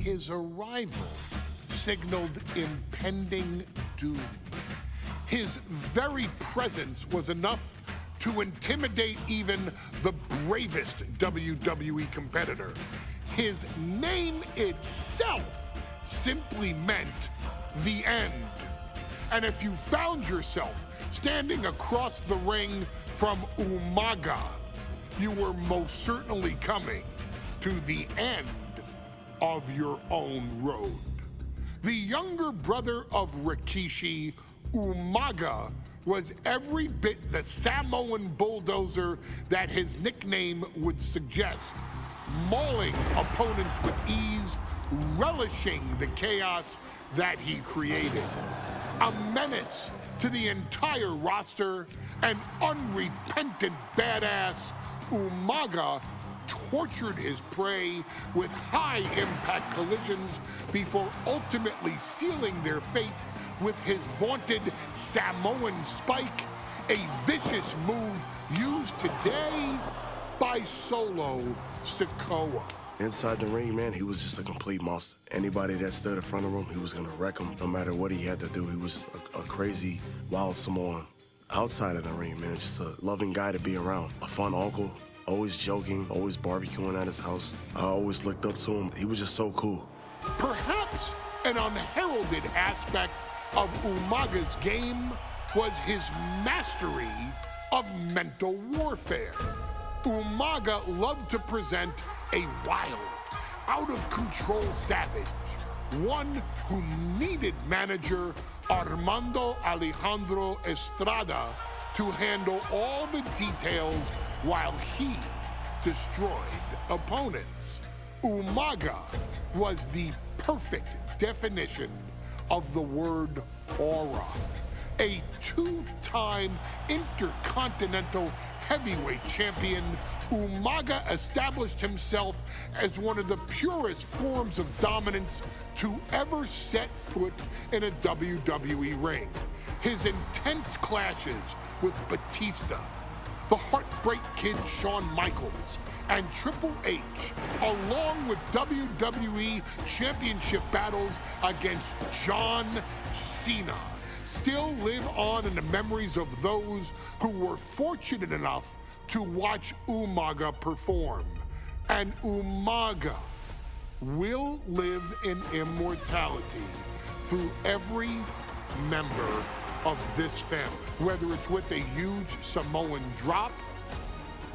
His arrival signaled impending doom. His very presence was enough to intimidate even the bravest WWE competitor. His name itself simply meant the end. And if you found yourself standing across the ring from Umaga, you were most certainly coming to the end of your own road. The younger brother of Rikishi, Umaga, was every bit the Samoan bulldozer that his nickname would suggest, mauling opponents with ease, relishing the chaos that he created. A menace to the entire roster, an unrepentant badass, Umaga tortured his prey with high-impact collisions before ultimately sealing their fate with his vaunted Samoan spike, a vicious move used today by Solo Sikoa. Inside the ring, man, he was just a complete monster. Anybody that stood in front of him, he was gonna wreck him no matter what he had to do. He was just a crazy, wild Samoan. Outside of the ring, man, just a loving guy to be around. A fun uncle, always joking, always barbecuing at his house. I always looked up to him. He was just so cool. Perhaps an unheralded aspect of Umaga's game was his mastery of mental warfare. Umaga loved to present a wild, out-of-control savage, one who needed manager Armando Alejandro Estrada to handle all the details while he destroyed opponents. Umaga was the perfect definition of the word aura. A two-time intercontinental heavyweight champion, Umaga established himself as one of the purest forms of dominance to ever set foot in a WWE ring. His intense clashes with Batista, the Heartbreak Kid Shawn Michaels, and Triple H, along with WWE Championship battles against John Cena, still live on in the memories of those who were fortunate enough to watch Umaga perform. And Umaga will live in immortality through every member of this family, whether it's with a huge Samoan drop,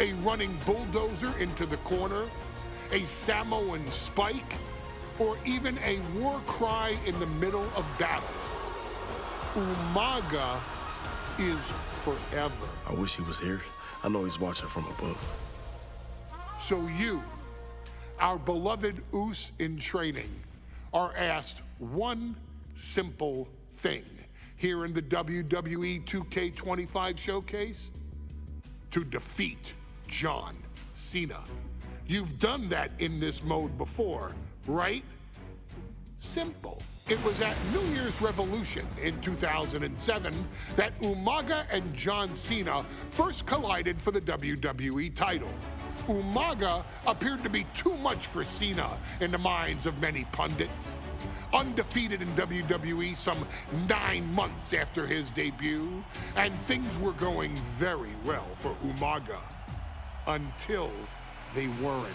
a running bulldozer into the corner, a Samoan spike, or even a war cry in the middle of battle. Umaga is forever. I wish he was here. I know he's watching from above. So you, our beloved Us in training, are asked one simple thing here in the WWE 2K25 showcase: to defeat John Cena. You've done that in this mode before, right? Simple. It was at New Year's Revolution in 2007 that Umaga and John Cena first collided for the WWE title. Umaga appeared to be too much for Cena in the minds of many pundits. Undefeated in WWE some 9 months after his debut, and things were going very well for Umaga. Until they weren't.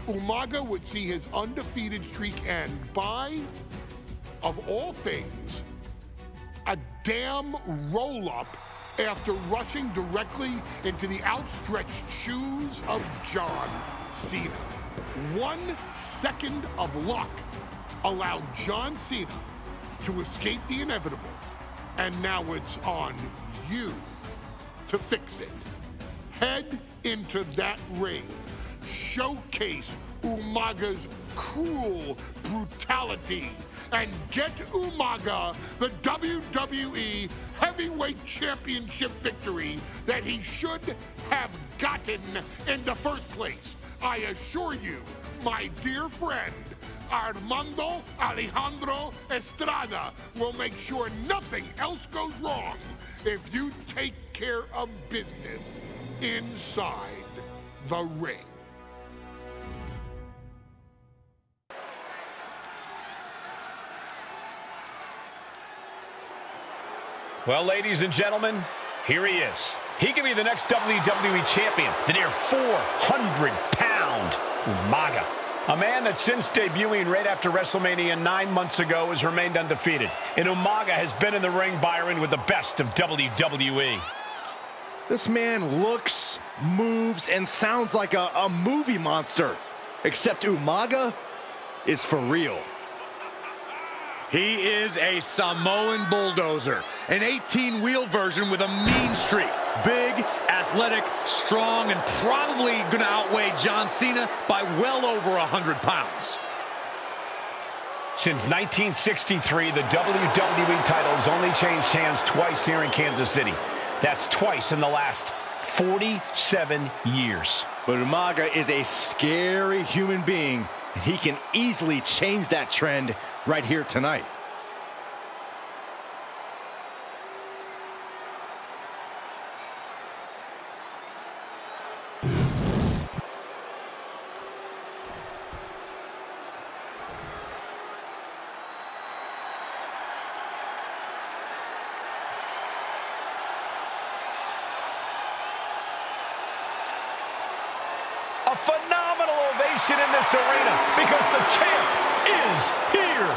Umaga would see his undefeated streak end by, of all things, a damn roll-up after rushing directly into the outstretched shoes of John Cena. 1 second of luck allowed John Cena to escape the inevitable, and now it's on you to fix it. Head into that ring, showcase Umaga's cruel brutality, and get Umaga the WWE Heavyweight Championship victory that he should have gotten in the first place. I assure you, my dear friend, Armando Alejandro Estrada will make sure nothing else goes wrong if you take care of business inside the ring. Well, ladies and gentlemen, here he is. He could be the next WWE champion, the near 400-pound Umaga. A man that since debuting right after WrestleMania 9 months ago has remained undefeated. And Umaga has been in the ring, Byron, with the best of WWE. This man looks, moves, and sounds like a movie monster. Except Umaga is for real. He is a Samoan bulldozer, an 18-wheel version with a mean streak. Big, athletic, strong, and probably going to outweigh John Cena by well over 100 pounds. Since 1963, the WWE title has only changed hands twice here in Kansas City. That's twice in the last 47 years. But Umaga is a scary human being. He can easily change that trend right here tonight. A phenomenal ovation in this arena because the champ is here.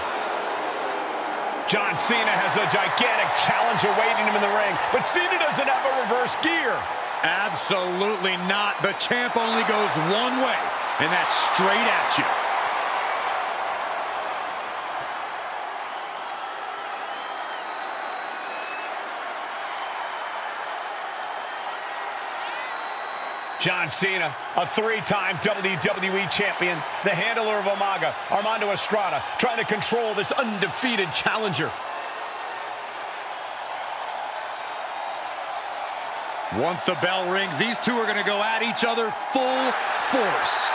John Cena has a gigantic challenge awaiting him in the ring, but Cena doesn't have a reverse gear. Absolutely not. The champ only goes one way, and that's straight at you. John Cena, a three-time WWE champion, the handler of Umaga, Armando Estrada, trying to control this undefeated challenger. Once the bell rings, these two are going to go at each other full force.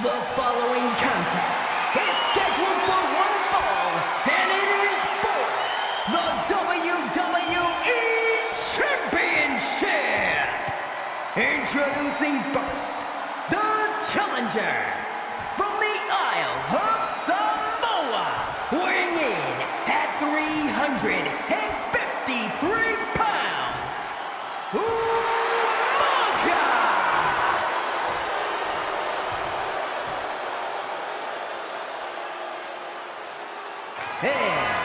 The following contest is scheduled for one fall, and it is for the WWE Championship. Introducing first, the challenger from the Isle of Samoa, weighing in at 353 pounds, Umaga. And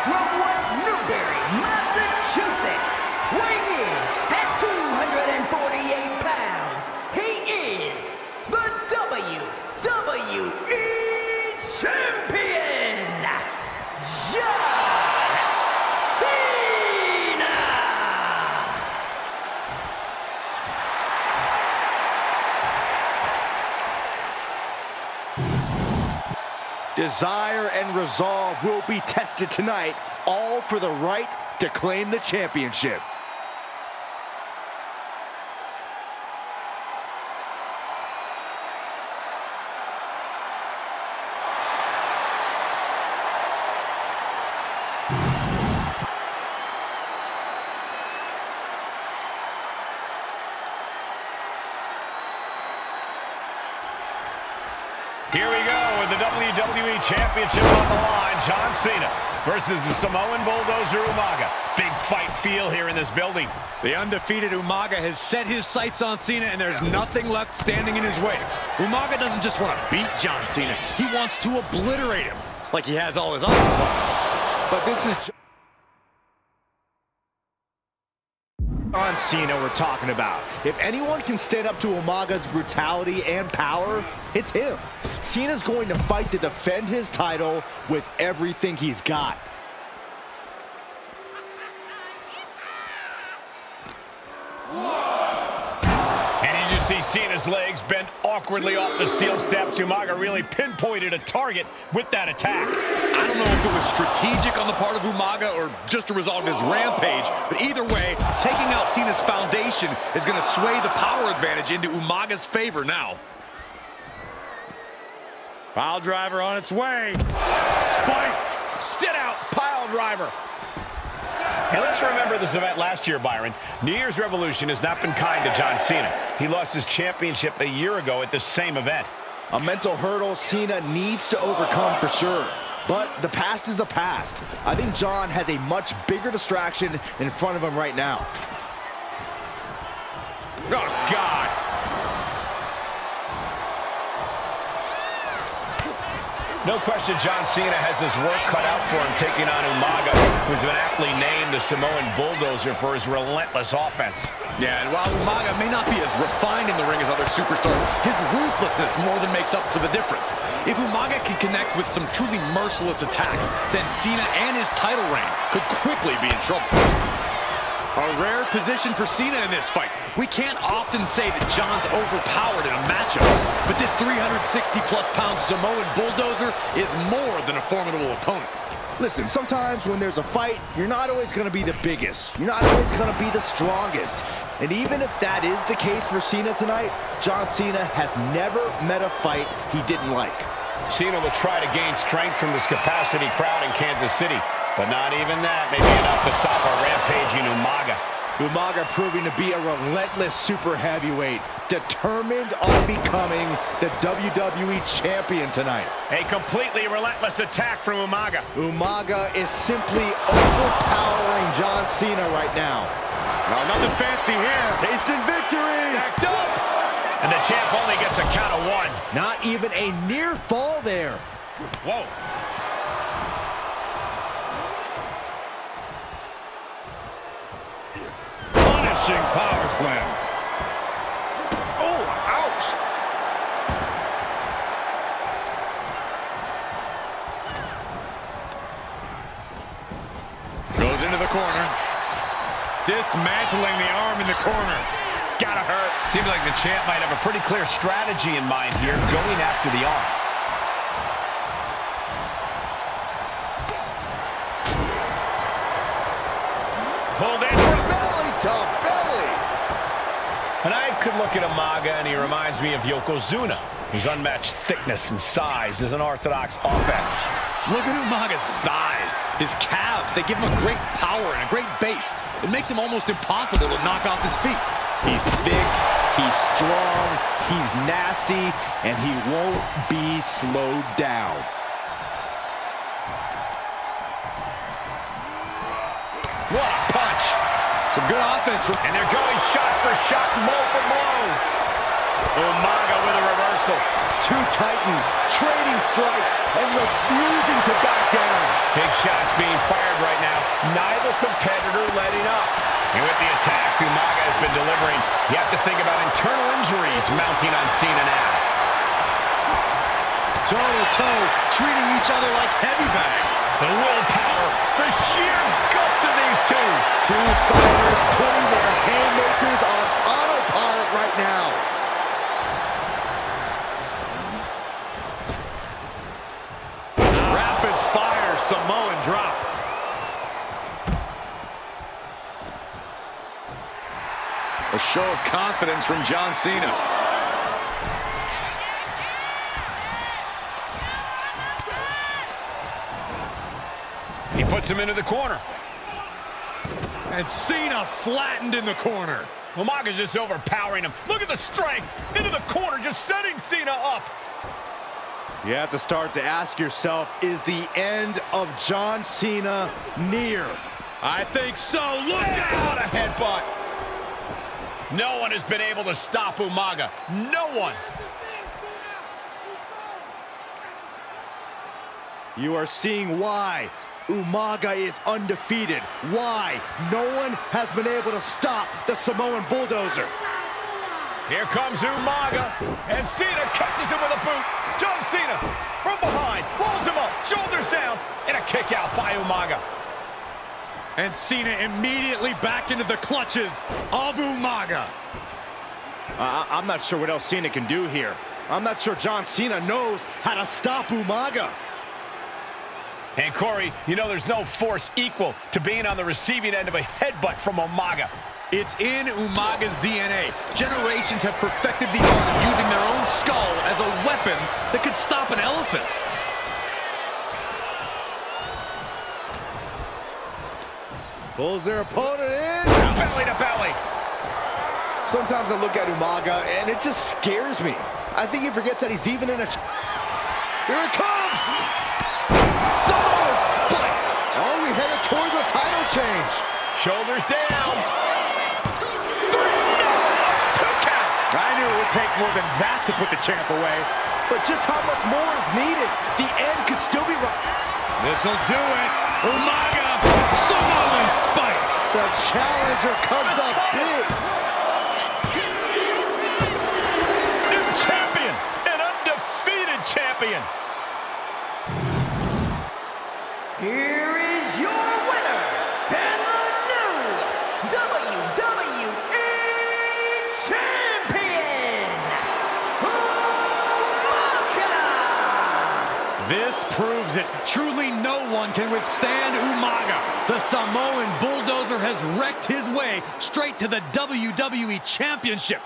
from West Newbury, Massachusetts, weighing in at 248 pounds, he is the WWE Champion, John Cena! Desire and resolve will be tested tonight, all for the right to claim the championship. Here we go with the WWE Championship on the line. John Cena versus the Samoan bulldozer Umaga. Big fight feel here in this building. The undefeated Umaga has set his sights on Cena, and there's nothing left standing in his way. Umaga doesn't just want to beat John Cena. He wants to obliterate him, like he has all his other opponents. But this is John Cena we're talking about. If anyone can stand up to Umaga's brutality and power, it's him. Cena's going to fight to defend his title with everything he's got. And he just see Cena's legs bent awkwardly off the steel steps. Umaga really pinpointed a target with that attack. I don't know if it was strategic on the part of Umaga or just a result of his rampage, but either way, taking out Cena's foundation is going to sway the power advantage into Umaga's favor now. Pile driver on its way. Spiked. Sit out pile driver. And let's remember this event last year, Byron. New Year's Revolution has not been kind to John Cena. He lost his championship a year ago at the same event. A mental hurdle Cena needs to overcome for sure. But the past is the past. I think John has a much bigger distraction in front of him right now. Oh, God. No question John Cena has his work cut out for him taking on Umaga, who's been aptly named the Samoan Bulldozer for his relentless offense. Yeah, and while Umaga may not be as refined in the ring as other superstars, his ruthlessness more than makes up for the difference. If Umaga can connect with some truly merciless attacks, then Cena and his title reign could quickly be in trouble. A rare position for Cena in this fight. We can't often say that John's overpowered in a matchup, but this 360-plus pound Samoan Bulldozer is more than a formidable opponent. Listen, sometimes when there's a fight, you're not always going to be the biggest. You're not always going to be the strongest. And even if that is the case for Cena tonight, John Cena has never met a fight he didn't like. Cena will try to gain strength from this capacity crowd in Kansas City, but not even that may be enough to stop a rampaging Umaga. Umaga proving to be a relentless super heavyweight, determined on becoming the WWE champion tonight. A completely relentless attack from Umaga. Umaga is simply overpowering John Cena right now. Well, nothing fancy here. Tasting victory! Backed up! And the champ only gets a count of one. Not even a near fall there. Whoa. Punishing power slam. Oh, ouch. Goes into the corner. Dismantling the arm in the corner. Gotta hurt. Seems like the champ might have a pretty clear strategy in mind here, going after the arm. Pulled in for Belly to belly. And I could look at Umaga and he reminds me of Yokozuna, whose unmatched thickness and size is an orthodox offense. Look at Umaga's thighs, his calves. They give him a great power and a great base. It makes him almost impossible to knock off his feet. He's thick, he's strong, he's nasty, and he won't be slowed down. What a punch. Some good offense. And they're going shot for shot, blow for blow. Umaga with a reversal. Two titans trading strikes and refusing to back down. Big shots being fired right now. Neither competitor letting up. And with the attacks Umaga has been delivering, you have to think about internal injuries mounting on Cena now. Toe-to-toe, treating each other like heavy bags. The willpower, the sheer guts of these two. Two fighters putting their haymakers on autopilot right now. Rapid fire Samoan drop. A show of confidence from John Cena. He puts him into the corner. And Cena flattened in the corner. Umaga's just overpowering him. Look at the strength. Into the corner, just setting Cena up. You have to start to ask yourself, is the end of John Cena near? I think so. Look What out! a headbutt. No one has been able to stop Umaga. No one. You are seeing why Umaga is undefeated. Why no one has been able to stop the Samoan Bulldozer. Here comes Umaga, and Cena catches him with a boot. John Cena from behind, rolls him up, shoulders down, and a kick out by Umaga. And Cena immediately back into the clutches of Umaga. I'm not sure what else Cena can do here. I'm not sure John Cena knows how to stop Umaga. And Corey, you know there's no force equal to being on the receiving end of a headbutt from Umaga. It's in Umaga's DNA. Generations have perfected the art of using their own skull as a weapon that could stop an elephant. Pulls their opponent in. Belly to belly. Sometimes I look at Umaga and it just scares me. I think he forgets that he's even in a... Here it comes! Solid spike! Oh, we headed towards a title change. Shoulders down. 2 count! I knew it would take more than that to put the champ away. But just how much more is needed? The end could still be right. This'll do it. Umaga, Samoan spike. The challenger comes up big. New champion, an undefeated champion. Here is your winner, and the new WWE Champion, Umaga! This proves it. Truly no one can withstand Umaga. The Samoan bulldozer has wrecked his way straight to the WWE Championship.